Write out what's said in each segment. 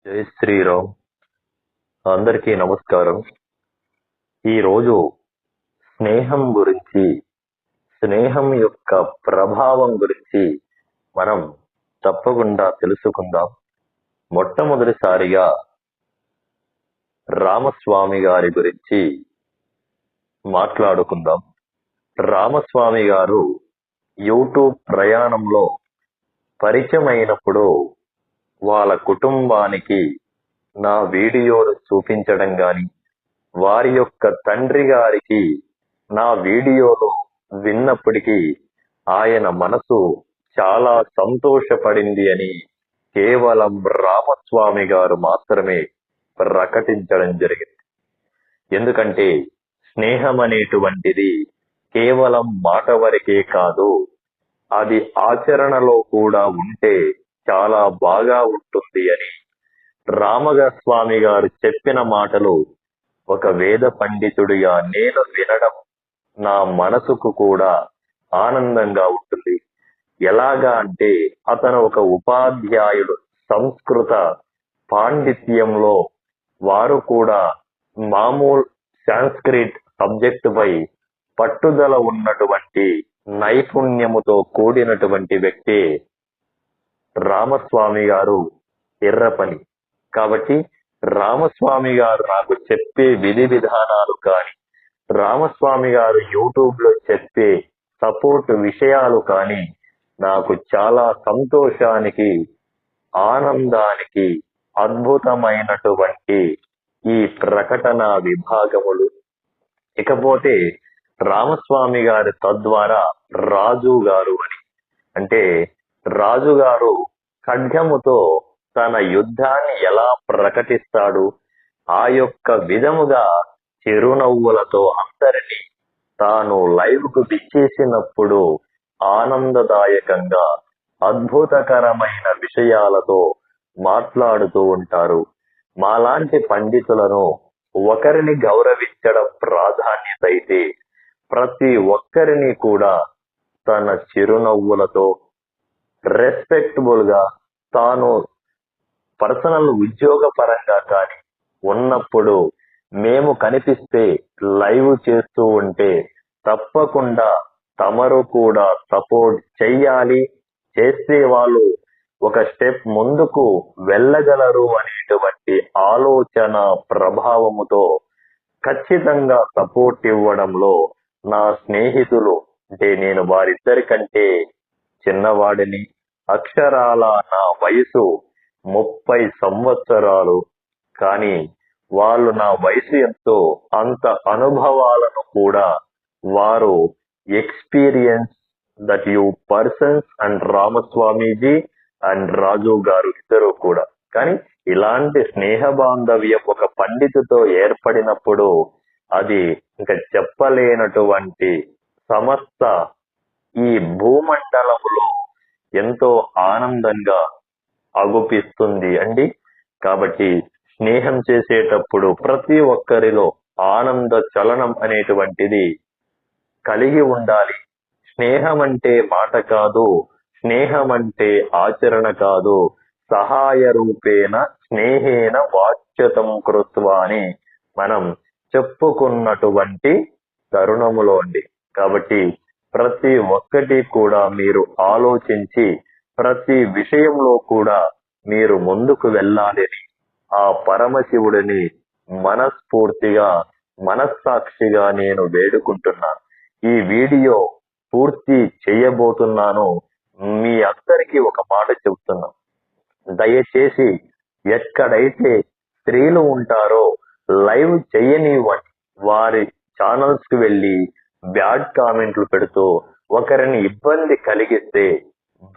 జై శ్రీరామ్. అందరికీ నమస్కారం. ఈరోజు స్నేహం గురించి, స్నేహం యొక్క ప్రభావం గురించి మనం తప్పకుండా తెలుసుకుందాం. మొట్టమొదటిసారిగా రామస్వామి గారి గురించి మాట్లాడుకుందాం. రామస్వామి గారు యూట్యూబ్ ప్రయాణంలో పరిచయం అయినప్పుడు వాళ్ళ కుటుంబానికి నా వీడియోలు చూపించడం గాని, వారి యొక్క తండ్రి గారికి నా వీడియోలు విన్నప్పటికీ ఆయన మనసు చాలా సంతోషపడింది అని కేవలం రామస్వామి గారు మాత్రమే ప్రకటించడం జరిగింది. ఎందుకంటే స్నేహం అనేటువంటిది కేవలం మాట వరకే కాదు, అది ఆచరణలో కూడా ఉంటే చాలా బాగా ఉంటుంది అని రామస్వామి గారు చెప్పిన మాటలు ఒక వేద పండితుడిగా నేను వినడం నా మనసుకు కూడా ఆనందంగా ఉంటుంది. ఎలాగా అంటే అతను ఒక ఉపాధ్యాయుడు, సంస్కృత పాండిత్యంలో వారు కూడా మామూలు సాంస్క్రిట్ సబ్జెక్టుపై పట్టుదల ఉన్నటువంటి నైపుణ్యముతో కూడినటువంటి వ్యక్తి రామస్వామి గారు ఎర్రపని. కాబట్టి రామస్వామి గారు నాకు చెప్పే విధి విధానాలు కానీ, రామస్వామి గారు యూట్యూబ్ లో చెప్పే సపోర్ట్ విషయాలు కానీ నాకు చాలా సంతోషానికి, ఆనందానికి అద్భుతమైనటువంటి ఈ ప్రకటన విభాగములు. ఇకపోతే రామస్వామి గారి తద్వారా రాజు గారు అని, అంటే రాజుగారు ఖడ్గముతో తన యుద్ధాన్ని ఎలా ప్రకటిస్తాడు, ఆ యొక్క విధముగా చిరునవ్వులతో అందరినీ తాను లైవ్ కు పిచ్చేసినప్పుడు ఆనందదాయకంగా అద్భుతకరమైన విషయాలతో మాట్లాడుతూ ఉంటారు. మాలాంటి పండితులను ఒకరిని గౌరవించడం ప్రాధాన్యత అయితే, ప్రతి ఒక్కరిని కూడా తన చిరునవ్వులతో రెస్పెక్టబుల్ గా తాను పర్సనల్ ఉద్యోగ పరంగా కానీ ఉన్నప్పుడు మేము కనిపిస్తే లైవ్ చేస్తూ ఉంటే తప్పకుండా తమరు కూడా సపోర్ట్ చెయ్యాలి, చేస్తే వాళ్ళు ఒక స్టెప్ ముందుకు వెళ్ళగలరు అనేటువంటి ఆలోచన ప్రభావముతో ఖచ్చితంగా సపోర్ట్ ఇవ్వడంలో నా స్నేహితులు, అంటే నేను వారిద్దరికంటే చిన్నవాడిని, అక్షరాల నా వయసు 30 సంవత్సరాలు, కానీ వాళ్ళు నా వయసు ఎంతో అంత అనుభవాలను కూడా వారు experience that you persons and Ramaswamiji and Raju garu ఇద్దరు కూడా. కానీ ఇలాంటి స్నేహ బాంధవ్యం ఒక పండితుతో ఏర్పడినప్పుడు అది ఇంకా చెప్పలేనటువంటి సమస్త ఈ భూమండలములో ఎంతో ఆనందంగా అగుపిస్తుంది అండి. కాబట్టి స్నేహం చేసేటప్పుడు ప్రతి ఒక్కరిలో ఆనంద చలనం అనేటువంటిది కలిగి ఉండాలి. స్నేహం అంటే మాట కాదు, స్నేహం అంటే ఆచరణ కాదు, సహాయ రూపేణ స్నేహేన వాచ్యతం కృత్వా అని మనం చెప్పుకున్నటువంటి తరుణములో అండి. కాబట్టి ప్రతి ఒక్కటి కూడా మీరు ఆలోచించి ప్రతి విషయంలో కూడా మీరు ముందుకు వెళ్ళాలని ఆ పరమశివుడిని మనస్ఫూర్తిగా, మనస్సాక్షిగా నేను వేడుకుంటున్నాను. ఈ వీడియో పూర్తి చేయబోతున్నాను. మీ అందరికీ ఒక మాట చెప్తున్నాను, దయచేసి ఎక్కడైతే స్త్రీలు ఉంటారో లైవ్ చేయనివ్వండి. వారి ఛానల్స్ కి వెళ్ళి బ్యాడ్ కామెంట్లు పెడుతూ ఒకరిని ఇబ్బంది కలిగిస్తే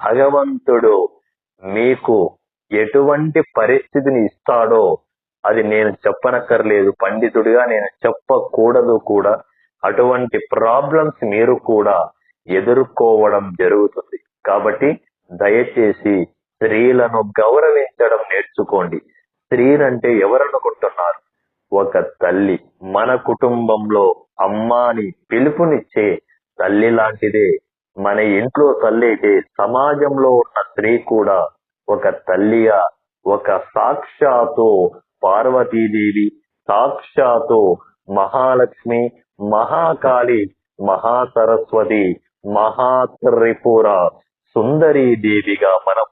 భగవంతుడు మీకు ఎటువంటి పరిస్థితిని ఇస్తాడో అది నేను చెప్పనక్కర్లేదు, పండితుడిగా నేను చెప్పకూడదు కూడా. అటువంటి ప్రాబ్లమ్స్ మీరు కూడా ఎదుర్కోవడం జరుగుతుంది. కాబట్టి దయచేసి స్త్రీలను గౌరవించడం నేర్చుకోండి. స్త్రీలంటే ఎవరనుకుంటున్నారు? ఒక తల్లి. మన కుటుంబంలో అమ్మాని పిలుపునిచ్చే తల్లి లాంటిదే. మన ఇంట్లో తల్లి అయితే సమాజంలో ఉన్న స్త్రీ కూడా ఒక తల్లిగా ఒక సాక్షాత్తు పార్వతీదేవి, సాక్షాత్తు మహాలక్ష్మి, మహాకాళి, మహాసరస్వతి, మహాత్రిపుర సుందరీ దేవిగా మనం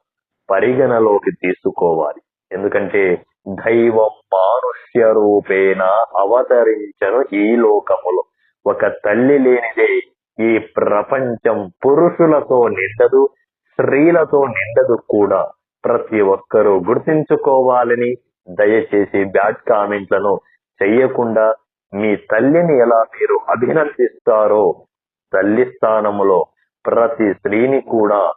పరిగణలోకి తీసుకోవాలి. ఎందుకంటే దైవం మానుష్య రూపేణ అవతరించను ఈ లోకములో. ఒక తల్లి లేనిదే ఈ ప్రపంచం పురుషులతో నిండదు, స్త్రీలతో నిండదు కూడా. ప్రతి ఒక్కరూ గుర్తించుకోవాలని, దయచేసి బ్యాడ్ కామెంట్లను చెయ్యకుండా మీ తల్లిని ఎలా మీరు అభినందిస్తారో తల్లి స్థానములో ప్రతి స్త్రీని కూడా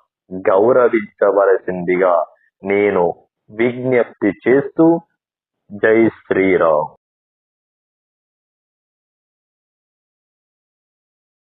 గౌరవించవలసిందిగా నేను విజ్ఞప్తి చేస్తూ జై శ్రీరామ్.